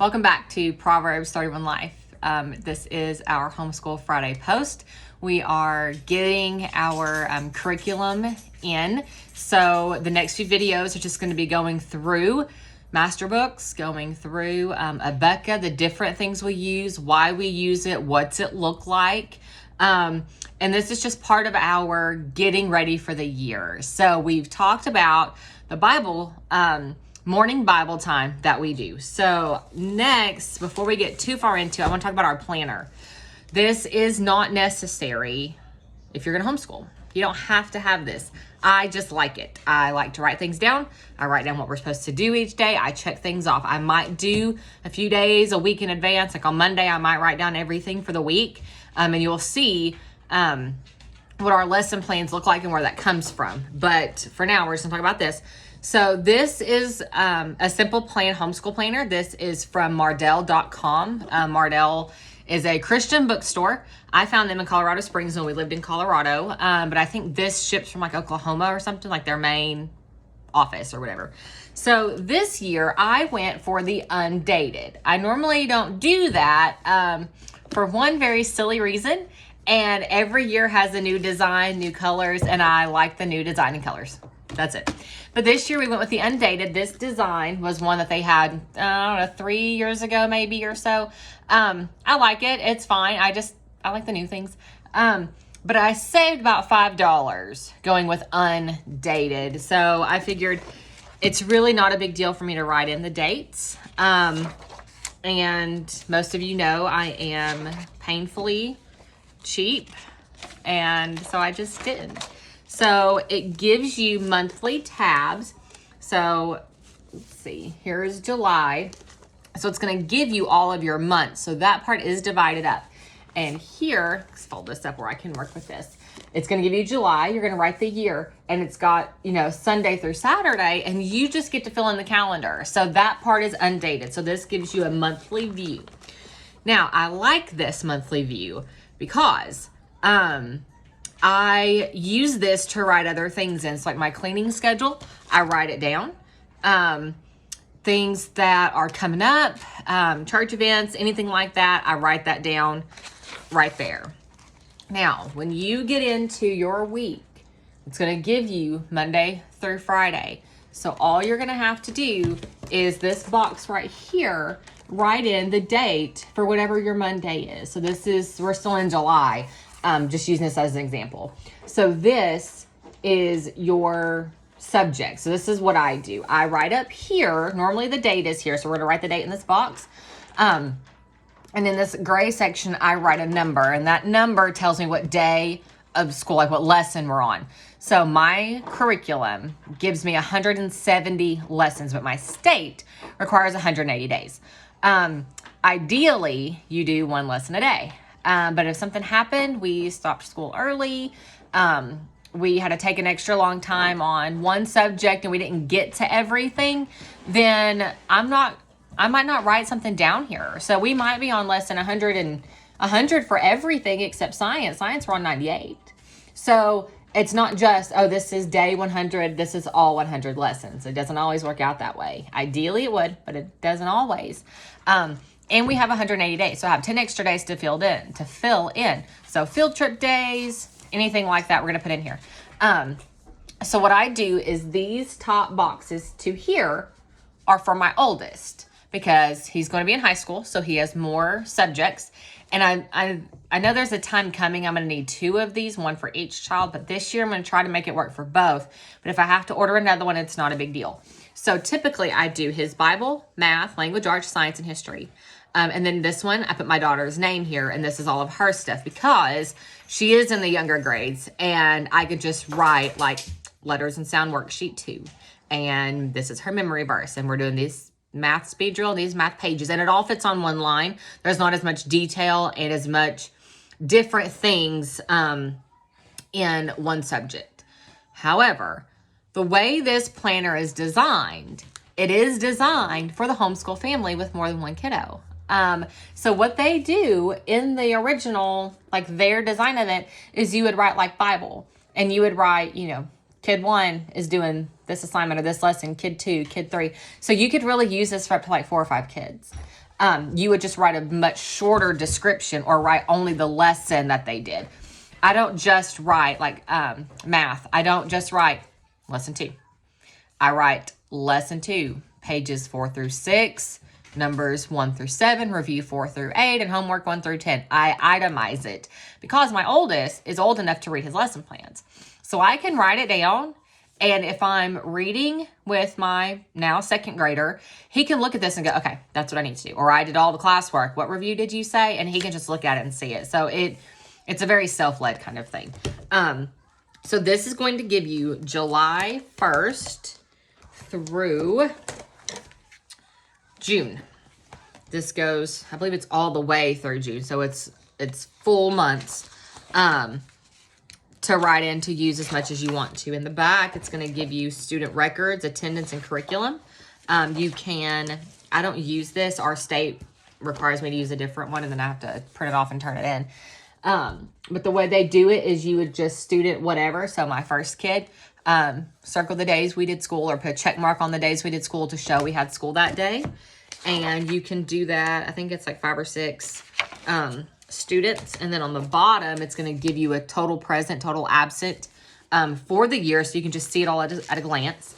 Welcome back to Proverbs 31 Life. This is our Homeschool Friday post. We are getting our curriculum in. So the next few videos are just going to be going through master books, going through Abeka, the different things we use, why we use it, what's it look like. And this is just part of our getting ready for the year. So we've talked about the Bible, morning Bible time that we do. So next, before we get too far into it, I want to talk about our planner. This is not necessary if you're going to homeschool. You don't have to have this. I just like it. I like to write things down. I write down what we're supposed to do each day. I check things off. I might do a few days, a week in advance. Like on Monday, I might write down everything for the week. And you'll see what our lesson plans look like and where that comes from. But for now, we're just gonna talk about this. So this is a simple plan homeschool planner. This is from Mardel.com. Mardel is a Christian bookstore. I found them in Colorado Springs when we lived in Colorado. But I think this ships from like Oklahoma or something, like their main office or whatever. So this year I went for the undated. I normally don't do that for one very silly reason. And every year has a new design, new colors, and I like the new design and colors. That's it. But this year we went with the undated. This design was one that they had, I don't know, 3 years ago maybe or so. I like it. It's fine. I like the new things. But I saved about $5 going with undated. So I figured it's really not a big deal for me to write in the dates. And most of you know I am painfully cheap. And so I just didn't. So it gives you monthly tabs. So let's see, here's July. So it's going to give you all of your months. So that part is divided up. And here, let's fold this up where I can work with this. It's going to give you July. You're going to write the year, and it's got, Sunday through Saturday, and you just get to fill in the calendar. So that part is undated. So this gives you a monthly view. Now, I like this monthly view because I use this to write other things in. So like my cleaning schedule, I write it down. Things that are coming up, church events, anything like that, I write that down right there. Now, when you get into your week, it's going to give you Monday through Friday. So all you're going to have to do is this box right here, write in the date for whatever your Monday is. So we're still in July. Just using this as an example. So this is your subject. So this is what I do. I write up here, normally the date is here. So we're gonna write the date in this box. And in this gray section, I write a number, and that number tells me what day of school, like what lesson we're on. So my curriculum gives me 170 lessons, but my state requires 180 days. Ideally, you do one lesson a day. But if something happened, we stopped school early, we had to take an extra long time on one subject and we didn't get to everything, then I might not write something down here. So we might be on lesson 100 for everything except science. Science, we're on 98. So it's not just, this is day 100, this is all 100 lessons. It doesn't always work out that way. Ideally it would, but it doesn't always. And we have 180 days. So I have 10 extra days to fill in. So field trip days, anything like that, we're going to put in here. So what I do is these top boxes to here are for my oldest because he's going to be in high school. So he has more subjects. And I know there's a time coming, I'm going to need 2 of these, one for each child. But this year I'm going to try to make it work for both. But if I have to order another one, it's not a big deal. So typically I do his Bible, math, language arts, science, and history. And then this one, I put my daughter's name here, and this is all of her stuff because she is in the younger grades, and I could just write like letters and sound worksheet 2. And this is her memory verse, and we're doing this math speed drill, these math pages, and it all fits on one line. There's not as much detail and as much different things in one subject. However, the way this planner is designed, it is designed for the homeschool family with more than one kiddo. So what they do in the original, like their design of it, is you would write like Bible, and you would write, kid 1 is doing this assignment or this lesson, kid 2, kid 3. So you could really use this for up to like 4 or 5 kids. you would just write a much shorter description or write only the lesson that they did. I don't just write like math. I don't just write lesson 2. I write lesson 2, pages 4 through 6, numbers 1 through 7, review 4 through 8, and homework 1 through 10. I itemize it because my oldest is old enough to read his lesson plans. So I can write it down, and if I'm reading with my now 2nd grader, he can look at this and go, okay, that's what I need to do. Or I did all the classwork. What review did you say? And he can just look at it and see it. So it's a very self-led kind of thing. So this is going to give you July 1st through June. This goes, I believe it's all the way through June. So it's full months to write in to use as much as you want to. In the back, it's going to give you student records, attendance, and curriculum. You can, I don't use this. Our state requires me to use a different one, and then I have to print it off and turn it in. But the way they do it is you would just student whatever. So my first kid, circle the days we did school or put a check mark on the days we did school to show we had school that day. And you can do that. I think it's like 5 or 6, students. And then on the bottom, it's going to give you a total present, total absent, for the year. So you can just see it all at a glance.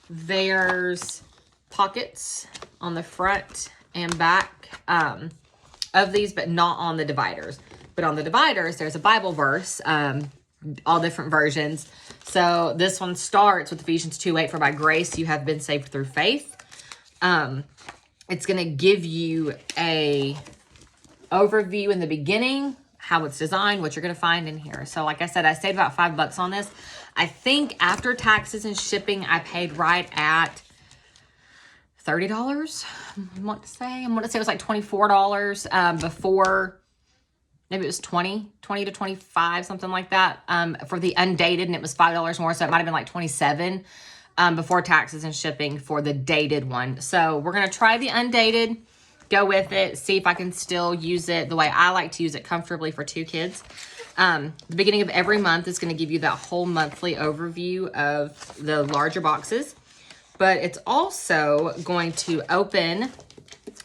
There's pockets on the front and back, of these, but not on the dividers. But on the dividers, there's a Bible verse, all different versions. So this one starts with Ephesians 2:8, for by grace you have been saved through faith. It's going to give you a overview in the beginning, how it's designed, what you're going to find in here. So like I said, I saved about $5 on this. I think after taxes and shipping, I paid right at $30. I want to say it was like $24 before. Maybe it was 20 to 25, something like that, for the undated, and it was $5 more. So it might've been like 27 before taxes and shipping for the dated one. So we're going to try the undated, go with it, see if I can still use it the way I like to use it comfortably for 2 kids. The beginning of every month is going to give you that whole monthly overview of the larger boxes, but it's also going to open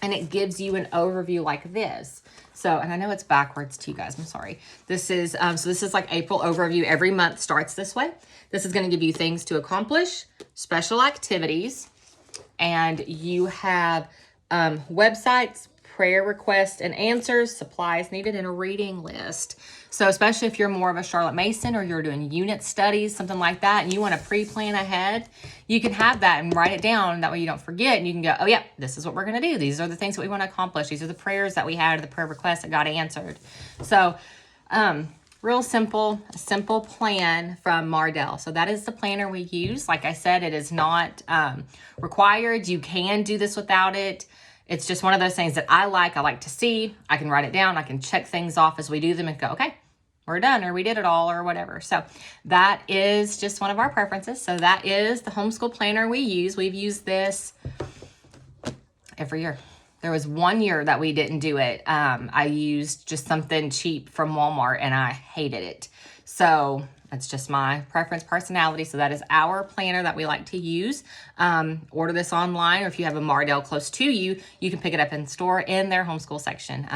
and it gives you an overview like this. So, and I know it's backwards to you guys, I'm sorry. This is, so this is like April overview. Every month starts this way. This is going to give you things to accomplish, special activities, and you have websites, prayer requests and answers, supplies needed, and a reading list. So especially if you're more of a Charlotte Mason or you're doing unit studies, something like that, and you want to pre-plan ahead, you can have that and write it down. That way you don't forget, and you can go, oh yeah, this is what we're going to do. These are the things that we want to accomplish. These are the prayers that we had, the prayer requests that got answered. So real simple, a simple plan from Mardell. So that is the planner we use. Like I said, it is not required. You can do this without it. It's just one of those things that I like to see. I can write it down. I can check things off as we do them and go, okay, we're done, or we did it all, or whatever. So that is just one of our preferences. So that is the homeschool planner we use. We've used this every year. There was one year that we didn't do it. I used just something cheap from Walmart and I hated it. So that's just my preference, personality. So that is our planner that we like to use. Order this online, or if you have a Mardell close to you, you can pick it up in store in their homeschool section.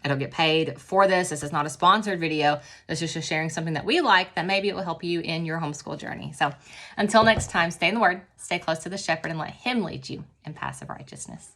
It'll get paid for this. This is not a sponsored video. This is just sharing something that we like that maybe it will help you in your homeschool journey. So until next time, stay in the Word, stay close to the shepherd, and let him lead you in passive righteousness.